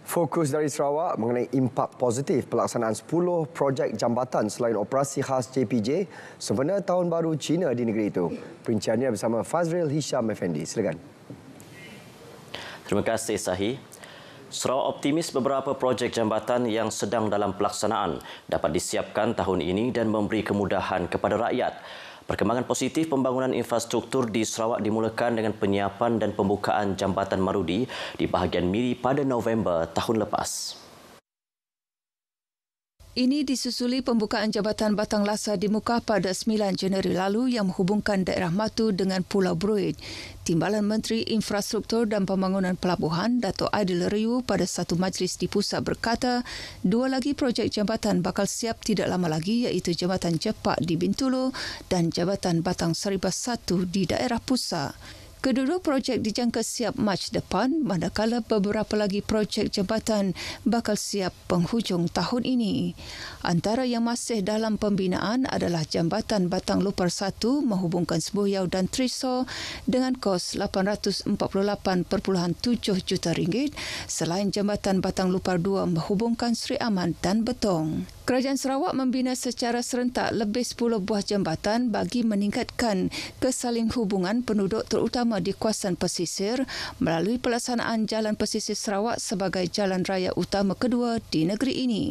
Fokus dari Sarawak mengenai impak positif pelaksanaan 10 projek jambatan selain operasi khas JPJ sempena Tahun Baru Cina di negeri itu. Perinciannya bersama Fazril Hisham Effendi. Silakan. Terima kasih, Sahi. Sarawak optimis beberapa projek jambatan yang sedang dalam pelaksanaan dapat disiapkan tahun ini dan memberi kemudahan kepada rakyat. Perkembangan positif pembangunan infrastruktur di Sarawak dimulakan dengan penyiapan dan pembukaan jambatan Marudi di bahagian Miri pada November tahun lepas. Ini disusuli pembukaan jambatan Batang Lasa di Mukah pada 9 Januari lalu yang menghubungkan daerah Matu dengan Pulau Bruid. Timbalan Menteri Infrastruktur dan Pembangunan Pelabuhan, Dato' Aidil Riu pada satu majlis di pusat berkata, 2 lagi projek jambatan bakal siap tidak lama lagi iaitu Jambatan Jepak di Bintulu dan Jambatan Batang Saribas 1 di daerah pusat. Kedua-dua projek dijangka siap Mac depan, manakala beberapa lagi projek jambatan bakal siap penghujung tahun ini. Antara yang masih dalam pembinaan adalah Jambatan Batang Lupar 1 menghubungkan Seboyau dan Trisor dengan kos RM848.7 juta, selain Jambatan Batang Lupar 2 menghubungkan Sri Aman dan Betong. Kerajaan Sarawak membina secara serentak lebih 10 buah jambatan bagi meningkatkan kesaling hubungan penduduk terutama di kawasan pesisir melalui pelaksanaan Jalan Pesisir Sarawak sebagai jalan raya utama kedua di negeri ini.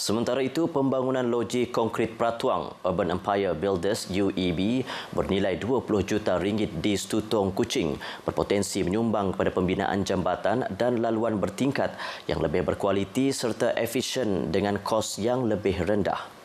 Sementara itu, pembangunan loji konkrit Pratuang Urban Empire Builders UEB bernilai RM20 juta di Stutong Kuching berpotensi menyumbang kepada pembinaan jambatan dan laluan bertingkat yang lebih berkualiti serta efisien dengan kos yang lebih rendah.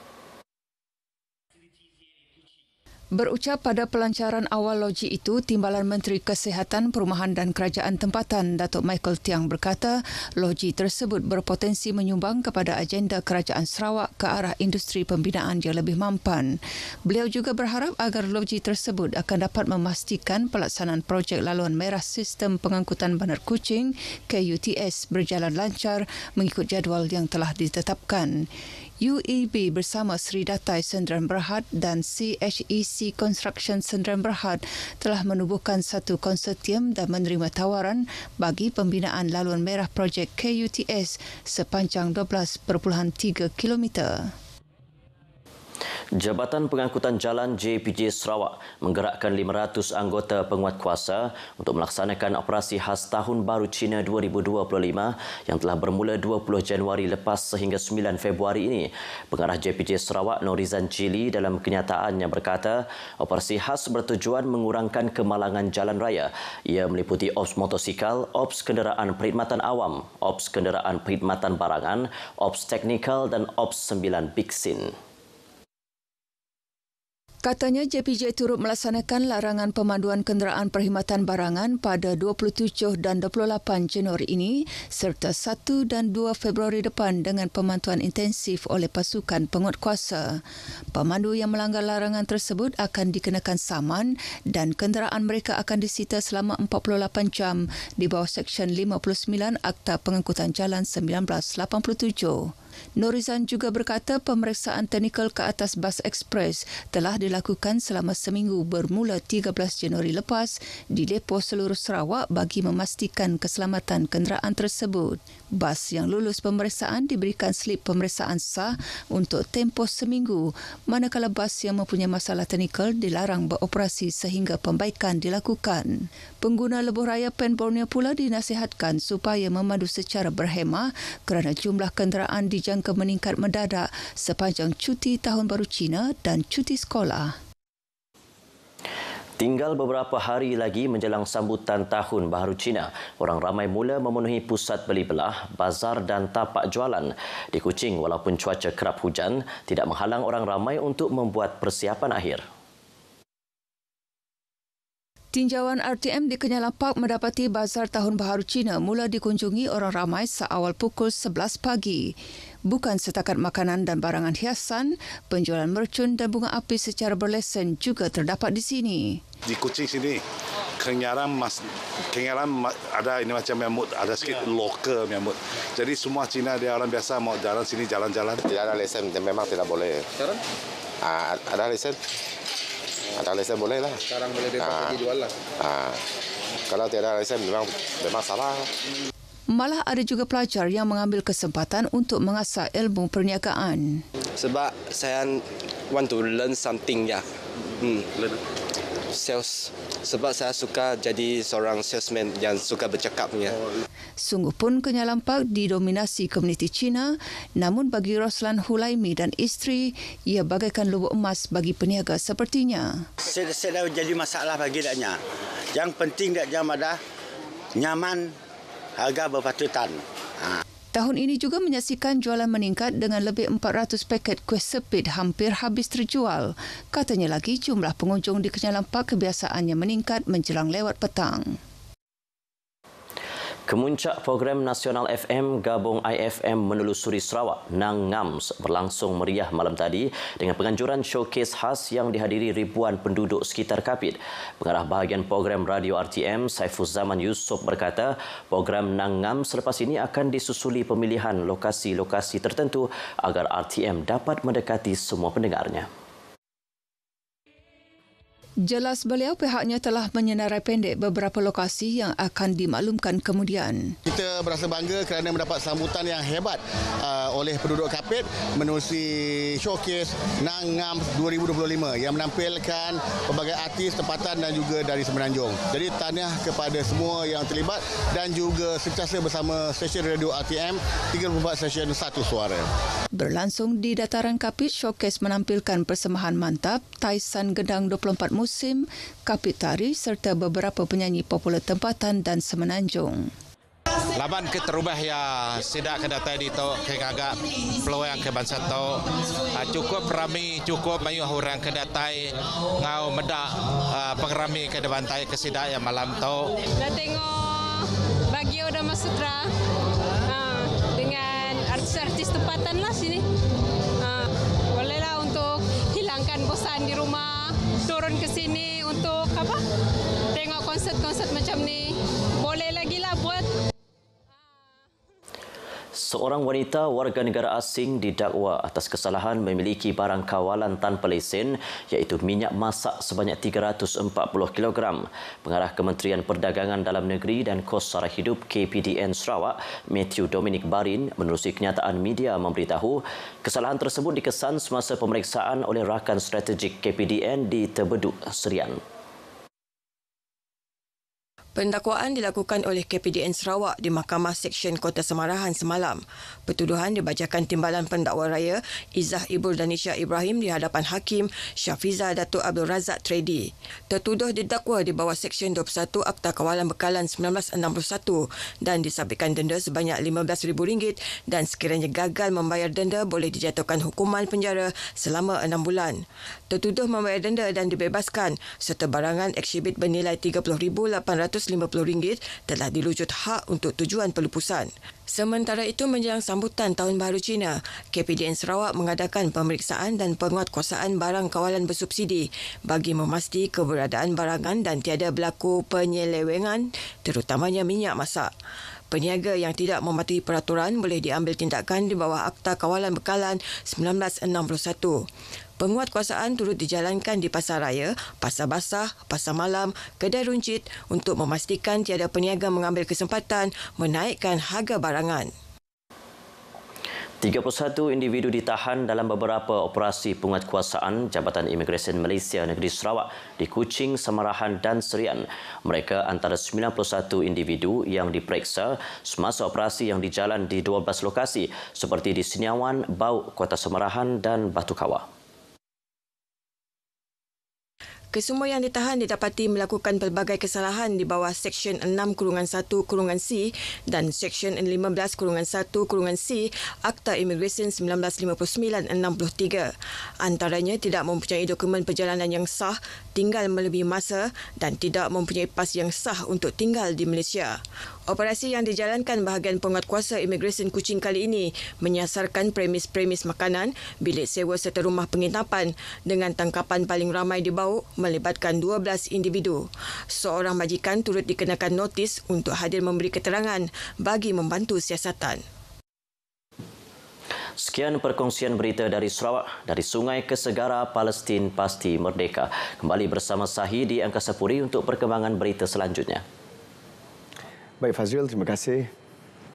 Berucap pada pelancaran awal loji itu, Timbalan Menteri Kesihatan, Perumahan dan Kerajaan Tempatan, Datuk Michael Tiang berkata, loji tersebut berpotensi menyumbang kepada agenda Kerajaan Sarawak ke arah industri pembinaan yang lebih mampan. Beliau juga berharap agar loji tersebut akan dapat memastikan pelaksanaan projek laluan merah sistem pengangkutan Bandar Kuching KUTS berjalan lancar mengikut jadual yang telah ditetapkan. UEB bersama Sri Datai Sendirian Berhad dan CHEC Construction Sendirian Berhad telah menubuhkan satu konsortium dan menerima tawaran bagi pembinaan laluan merah projek KUTS sepanjang 12.3 kilometer. Jabatan Pengangkutan Jalan JPJ Sarawak menggerakkan 500 anggota penguat kuasa untuk melaksanakan operasi khas Tahun Baru Cina 2025 yang telah bermula 20 Januari lepas sehingga 9 Februari ini. Pengarah JPJ Sarawak Norizan Jili dalam kenyataannya berkata, operasi khas bertujuan mengurangkan kemalangan jalan raya. Ia meliputi ops motosikal, ops kenderaan perkhidmatan awam, ops kenderaan perkhidmatan barangan, ops teknikal dan ops 9 biksin. Katanya JPJ turut melaksanakan larangan pemanduan kenderaan perkhidmatan barangan pada 27 dan 28 Januari ini serta 1 dan 2 Februari depan dengan pemantauan intensif oleh pasukan penguatkuasa. Pemandu yang melanggar larangan tersebut akan dikenakan saman dan kenderaan mereka akan disita selama 48 jam di bawah Seksyen 59 Akta Pengangkutan Jalan 1987. Norizan juga berkata pemeriksaan teknikal ke atas bas ekspres telah dilakukan selama seminggu bermula 13 Januari lepas di depo seluruh Sarawak bagi memastikan keselamatan kenderaan tersebut. Bas yang lulus pemeriksaan diberikan slip pemeriksaan sah untuk tempoh seminggu, manakala bas yang mempunyai masalah teknikal dilarang beroperasi sehingga pembaikan dilakukan. Pengguna lebuh raya Pen Borneo pula dinasihatkan supaya memandu secara berhemah kerana jumlah kenderaan dijangka meningkat mendadak sepanjang cuti Tahun Baru Cina dan cuti sekolah. Tinggal beberapa hari lagi menjelang sambutan Tahun Baru Cina, orang ramai mula memenuhi pusat beli belah, bazar dan tapak jualan. Di Kuching, walaupun cuaca kerap hujan, tidak menghalang orang ramai untuk membuat persiapan akhir. Tinjauan RTM di Kenyalang Park mendapati Bazar Tahun Baharu Cina mula dikunjungi orang ramai seawal pukul 11 pagi. Bukan setakat makanan dan barangan hiasan, penjualan mercun dan bunga api secara berlesen juga terdapat di sini. Di Kuching sini, Kenyalang ada ini macam menyambut, ada sikit lokal menyambut. Jadi semua Cina dia orang biasa mau jalan sini jalan-jalan. Tidak ada lesen, memang tidak boleh. Sekarang? Ada lesen. Ada lesen boleh lah. Sekarang boleh bebas pergi jual lah. Kalau tidak ada lesen memang salah. Malah ada juga pelajar yang mengambil kesempatan untuk mengasah ilmu perniagaan. Sebab saya want to learn something ya. Sales. Sebab saya suka jadi seorang salesman yang suka bercakapnya. Sungguh pun Kenyal Lampak didominasi komuniti Cina, namun bagi Roslan Hulaimi dan isteri, ia bagaikan lubuk emas bagi peniaga sepertinya. Saya jadi masalah bagi daknya. Yang penting dak jam ada nyaman, harga berpatutan. Tahun ini juga menyaksikan jualan meningkat dengan lebih 400 paket kuih sepit hampir habis terjual. Katanya lagi jumlah pengunjung di Kenyal Lampak kebiasaannya meningkat menjelang lewat petang. Kemuncak program nasional FM gabung IFM menelusuri Sarawak, Nang Ngams berlangsung meriah malam tadi dengan penganjuran showcase khas yang dihadiri ribuan penduduk sekitar Kapit. Pengarah bahagian program radio RTM, Saifuzzaman Yusof berkata, program Nang Ngams selepas ini akan disusuli pemilihan lokasi-lokasi tertentu agar RTM dapat mendekati semua pendengarnya. Jelas beliau pihaknya telah menyenarai pendek beberapa lokasi yang akan dimaklumkan kemudian. Kita berasa bangga kerana mendapat sambutan yang hebat oleh penduduk Kapit menerusi showcase Nang Ngams 2025 yang menampilkan pelbagai artis tempatan dan juga dari Semenanjung. Jadi tahniah kepada semua yang terlibat dan juga sentiasa bersama stesen radio RTM 34 stesen satu suara. Berlangsung di dataran Kapit, showcase menampilkan persembahan mantap, taisan gendang 24 musim, Kapit Tari serta beberapa penyanyi popular tempatan dan Semenanjung. Laban ke terubah ya sidak ke datai di to ke agak peluang ke bangsa to cukup rami cukup mayu orang ke datai ngau medak pengrami ke bantai ke sidak ya malam to. Dah tengok Bagio Dama Sutra dengan artis-artis tempatan lah sini. Bolehlah untuk hilangkan bosan di rumah, turun ke sini untuk apa? Tengok konsert-konsert macam ni. Boleh lagi lah buat. Seorang wanita warga negara asing didakwa atas kesalahan memiliki barang kawalan tanpa lesen iaitu minyak masak sebanyak 340 kg. Pengarah Kementerian Perdagangan Dalam Negeri dan Kos Sara Hidup KPDN Sarawak, Matthew Dominic Barin menerusi kenyataan media memberitahu kesalahan tersebut dikesan semasa pemeriksaan oleh rakan strategik KPDN di Tebeduk Serian. Pendakwaan dilakukan oleh KPDN Sarawak di Mahkamah Seksyen Kota Semarahan semalam. Pertuduhan dibacakan Timbalan Pendakwa Raya Izzah Ibu Danisha Ibrahim di hadapan Hakim Syafiza Datuk Abdul Razak Tredi. Tertuduh didakwa di bawah Seksyen 21 Akta Kawalan Bekalan 1961 dan disabitkan denda sebanyak RM15,000 dan sekiranya gagal membayar denda boleh dijatuhkan hukuman penjara selama 6 bulan. Tertuduh membayar denda dan dibebaskan serta barangan eksibit bernilai RM30,850 telah dilucut hak untuk tujuan pelupusan. Sementara itu, menjelang sambutan Tahun Baru Cina, KPDN Sarawak mengadakan pemeriksaan dan penguatkuasaan barang kawalan bersubsidi bagi memastikan keberadaan barangan dan tiada berlaku penyelewengan, terutamanya minyak masak. Peniaga yang tidak mematuhi peraturan boleh diambil tindakan di bawah Akta Kawalan Bekalan 1961. Penguatkuasaan turut dijalankan di Pasar Raya, Pasar Basah, Pasar Malam, Kedai Runcit untuk memastikan tiada peniaga mengambil kesempatan menaikkan harga barangan. 31 individu ditahan dalam beberapa operasi penguatkuasaan Jabatan Imigresen Malaysia Negeri Sarawak di Kuching, Semarahan dan Serian. Mereka antara 91 individu yang diperiksa semasa operasi yang dijalan di 12 lokasi seperti di Seniawan, Bau, Kota Semarahan dan Batu Kawah. Kesemua yang ditahan didapati melakukan pelbagai kesalahan di bawah Seksyen 6-1-C dan Seksyen 15-1-C Akta Imigresen 1959-63. Antaranya tidak mempunyai dokumen perjalanan yang sah, tinggal melebihi masa dan tidak mempunyai pas yang sah untuk tinggal di Malaysia. Operasi yang dijalankan bahagian penguatkuasa Imigresen Kuching kali ini menyasarkan premis-premis makanan, bilik sewa serta rumah penginapan dengan tangkapan paling ramai di Bau melibatkan 12 individu. Seorang majikan turut dikenakan notis untuk hadir memberi keterangan bagi membantu siasatan. Sekian perkongsian berita dari Sarawak, dari sungai ke segara, Palestin pasti merdeka. Kembali bersama Sahi di Angkasa Puri untuk perkembangan berita selanjutnya. Baik Fazril, terima kasih.